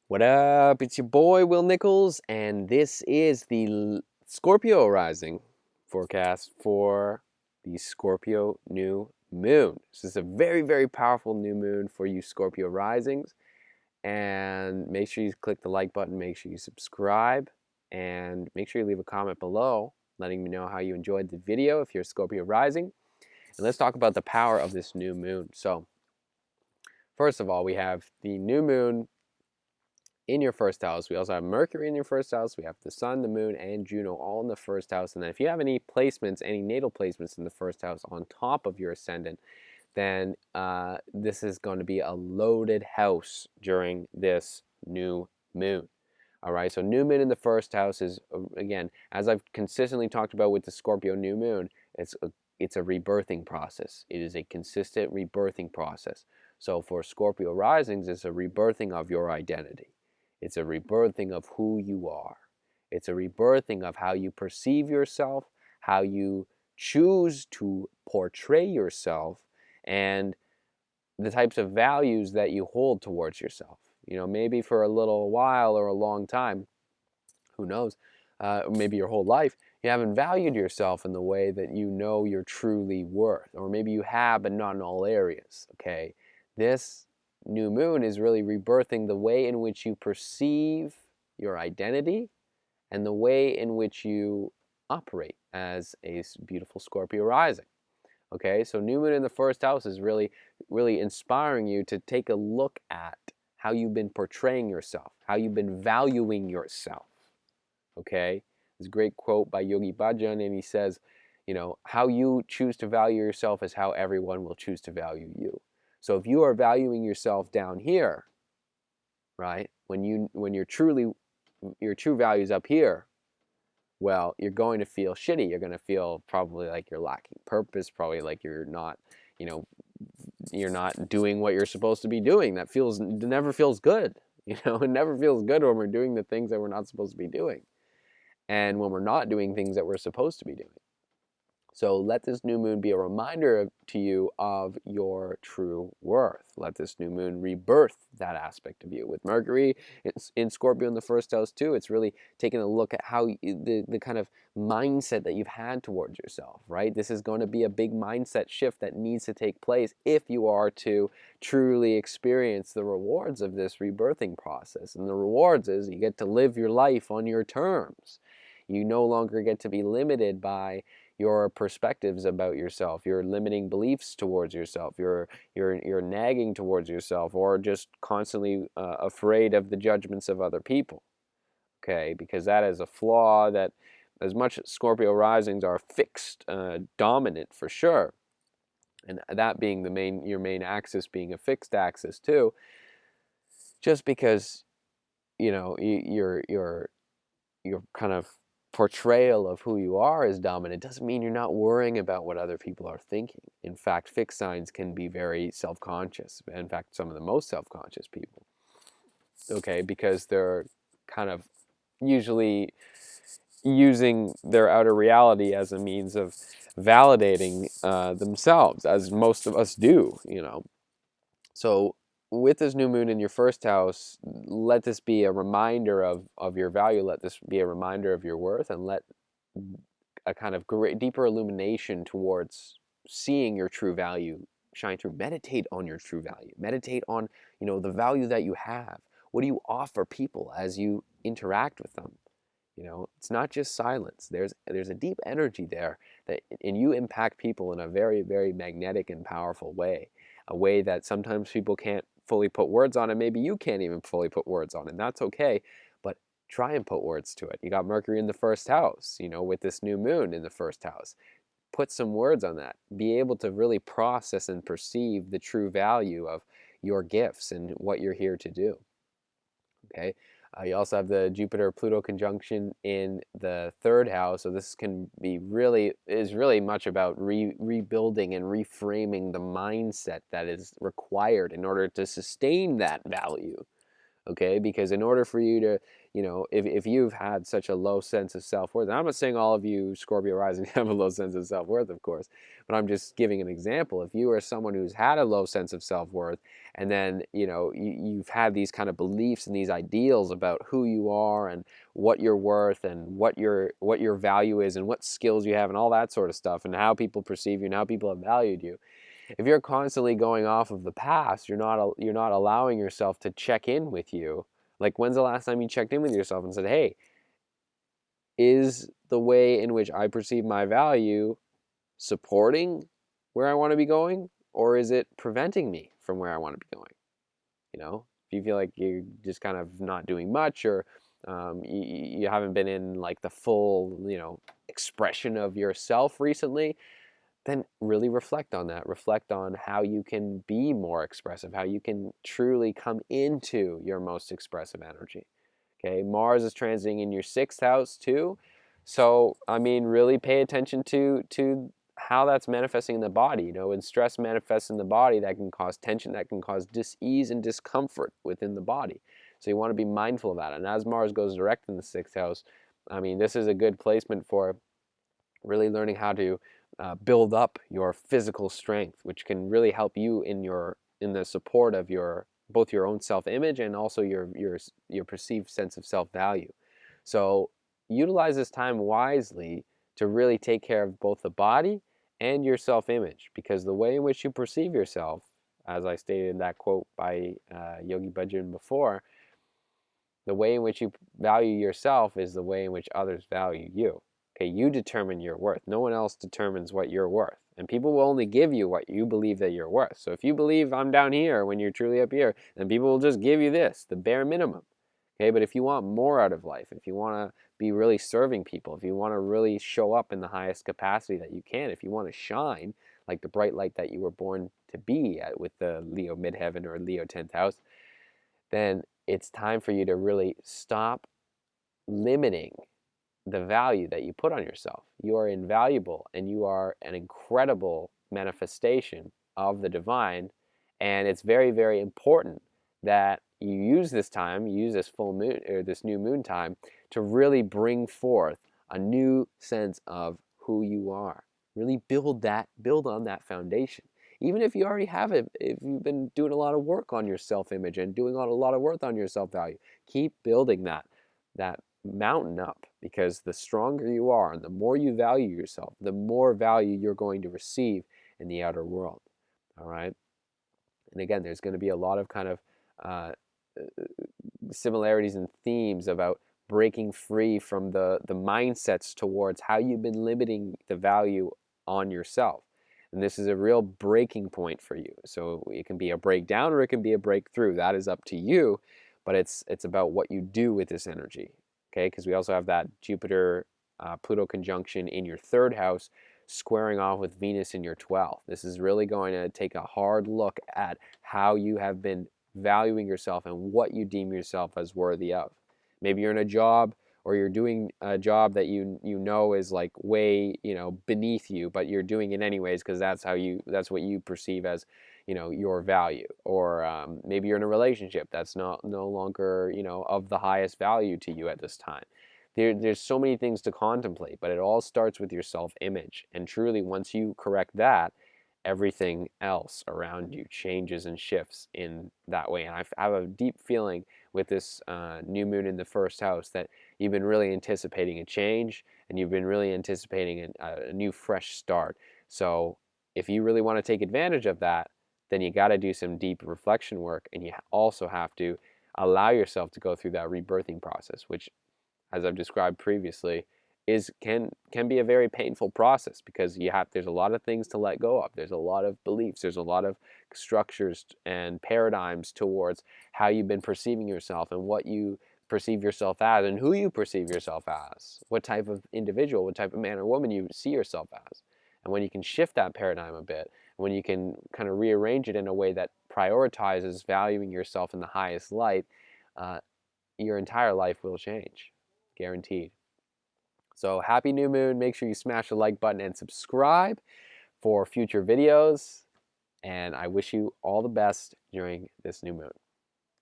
What up? It's your boy Will Nichols, and this is the Scorpio Rising forecast for the Scorpio New Moon. This is a very, very powerful new moon for you Scorpio Risings. And make sure you click the like button, make sure you subscribe, and make sure you leave a comment below letting me know how you enjoyed the video if you're Scorpio Rising. And let's talk about the power of this new moon. So, first of all, we have the new moon in your first house. We also have Mercury in your first house. We have the Sun, the Moon, and Juno all in the first house. And then if you have any placements, any natal placements in the first house on top of your Ascendant, then this is going to be a loaded house during this new moon. All right, so new moon in the first house is, again, as I've consistently talked about with the Scorpio new moon, it's a rebirthing process. It is a consistent rebirthing process. So for Scorpio risings, it's a rebirthing of your identity. It's a rebirthing of who you are. It's a rebirthing of how you perceive yourself, how you choose to portray yourself, and the types of values that you hold towards yourself. You know, maybe for a little while or a long time, who knows, maybe your whole life, you haven't valued yourself in the way that you know you're truly worth. Or maybe you have, but not in all areas, okay? This new moon is really rebirthing the way in which you perceive your identity and the way in which you operate as a beautiful Scorpio rising. Okay, so new moon in the first house is really, really inspiring you to take a look at how you've been portraying yourself, how you've been valuing yourself. Okay, there's a great quote by Yogi Bhajan, and he says, you know, how you choose to value yourself is how everyone will choose to value you. So if you are valuing yourself down here, right, when you're truly, your true value is up here, well, you're going to feel shitty. You're going to feel probably like you're lacking purpose, probably like you're not, you know, you're not doing what you're supposed to be doing. That never feels good. You know, it never feels good when we're doing the things that we're not supposed to be doing, and when we're not doing things that we're supposed to be doing. So let this new moon be a reminder to you of your true worth. Let this new moon rebirth that aspect of you. With Mercury in Scorpio in the first house too, it's really taking a look at how the kind of mindset that you've had towards yourself, right? This is going to be a big mindset shift that needs to take place if you are to truly experience the rewards of this rebirthing process. And the rewards is you get to live your life on your terms. You no longer get to be limited by your perspectives about yourself, your limiting beliefs towards yourself, your nagging towards yourself, or just constantly afraid of the judgments of other people. Okay, because that is a flaw that, as much as Scorpio risings are fixed, dominant for sure, and that being your main axis being a fixed axis too, just because you know your kind of portrayal of who you are is dominant doesn't mean you're not worrying about what other people are thinking. In fact, fixed signs can be very self-conscious. In fact, some of the most self-conscious people. Okay, because they're kind of usually using their outer reality as a means of validating themselves, as most of us do, you know. So with this new moon in your first house, let this be a reminder of your value. Let this be a reminder of your worth, and let a kind of deeper illumination towards seeing your true value shine through. Meditate on your true value. Meditate on, you know, the value that you have. What do you offer people as you interact with them? You know, it's not just silence. There's a deep energy there and you impact people in a very, very magnetic and powerful way. A way that sometimes people can't fully put words on, and maybe you can't even fully put words on, and that's okay. But try and put words to it. You got Mercury in the first house, you know, with this new moon in the first house. Put some words on that. Be able to really process and perceive the true value of your gifts and what you're here to do. Okay. You also have the Jupiter-Pluto conjunction in the third house, so this can be is really much about rebuilding and reframing the mindset that is required in order to sustain that value. okay? Because in order for you to, if you've had such a low sense of self-worth, and I'm not saying all of you Scorpio rising have a low sense of self-worth, of course, but I'm just giving an example. If you are someone who's had a low sense of self-worth, and then, you've had these kind of beliefs and these ideals about who you are and what you're worth and what your value is and what skills you have and all that sort of stuff and how people perceive you and how people have valued you, if you're constantly going off of the past, you're not allowing yourself to check in with you. Like, when's the last time you checked in with yourself and said, hey, is the way in which I perceive my value supporting where I want to be going, or is it preventing me from where I want to be going? If you feel like you're just kind of not doing much, or you haven't been in like the full, expression of yourself recently, then really reflect on that. Reflect on how you can be more expressive, how you can truly come into your most expressive energy. Okay, Mars is transiting in your 6th house too. So, I mean, really pay attention to how that's manifesting in the body. When stress manifests in the body, that can cause tension, that can cause dis-ease and discomfort within the body. So you want to be mindful of that. And as Mars goes direct in the 6th house, I mean, this is a good placement for really learning how to build up your physical strength, which can really help you in the support of both your own self-image and also your perceived sense of self-value. So utilize this time wisely to really take care of both the body and your self-image, because the way in which you perceive yourself, as I stated in that quote by Yogi Bhajan before, the way in which you value yourself is the way in which others value you. Okay, you determine your worth. No one else determines what you're worth. And people will only give you what you believe that you're worth. So if you believe I'm down here when you're truly up here, then people will just give you this, the bare minimum. Okay, but if you want more out of life, if you want to be really serving people, if you want to really show up in the highest capacity that you can, if you want to shine like the bright light that you were born to be at with the Leo midheaven or Leo 10th house, then it's time for you to really stop limiting the value that you put on yourself. You are invaluable and you are an incredible manifestation of the divine. And it's very, very important that you use this time, you use this full moon or this new moon time to really bring forth a new sense of who you are. Really build on that foundation. Even if you already have it, if you've been doing a lot of work on your self-image and doing a lot of work on your self-value, keep building that mountain up, because the stronger you are and the more you value yourself, the more value you're going to receive in the outer world. All right. And again, there's going to be a lot of kind of similarities and themes about breaking free from the mindsets towards how you've been limiting the value on yourself. And this is a real breaking point for you. So it can be a breakdown or it can be a breakthrough. That is up to you, but it's about what you do with this energy. Okay, because we also have that Jupiter Pluto conjunction in your 3rd house squaring off with Venus in your 12th. This is really going to take a hard look at how you have been valuing yourself and what you deem yourself as worthy of. Maybe you're in a job or you're doing a job that you know is like way, beneath you, but you're doing it anyways because that's what you perceive as, your value. Or maybe you're in a relationship that's no longer, of the highest value to you at this time. There's so many things to contemplate, but it all starts with your self-image. And truly, once you correct that, everything else around you changes and shifts in that way. And I have a deep feeling with this new moon in the 1st house that you've been really anticipating a change and you've been really anticipating a new fresh start. So if you really want to take advantage of that, then you got to do some deep reflection work, and you also have to allow yourself to go through that rebirthing process, which, as I've described previously, can be a very painful process, because there's a lot of things to let go of. There's a lot of beliefs, there's a lot of structures and paradigms towards how you've been perceiving yourself and what you perceive yourself as and who you perceive yourself as, what type of individual, what type of man or woman you see yourself as. And when you can shift that paradigm a bit, when you can kind of rearrange it in a way that prioritizes valuing yourself in the highest light, your entire life will change, guaranteed. So happy new moon. Make sure you smash the like button and subscribe for future videos. And I wish you all the best during this new moon.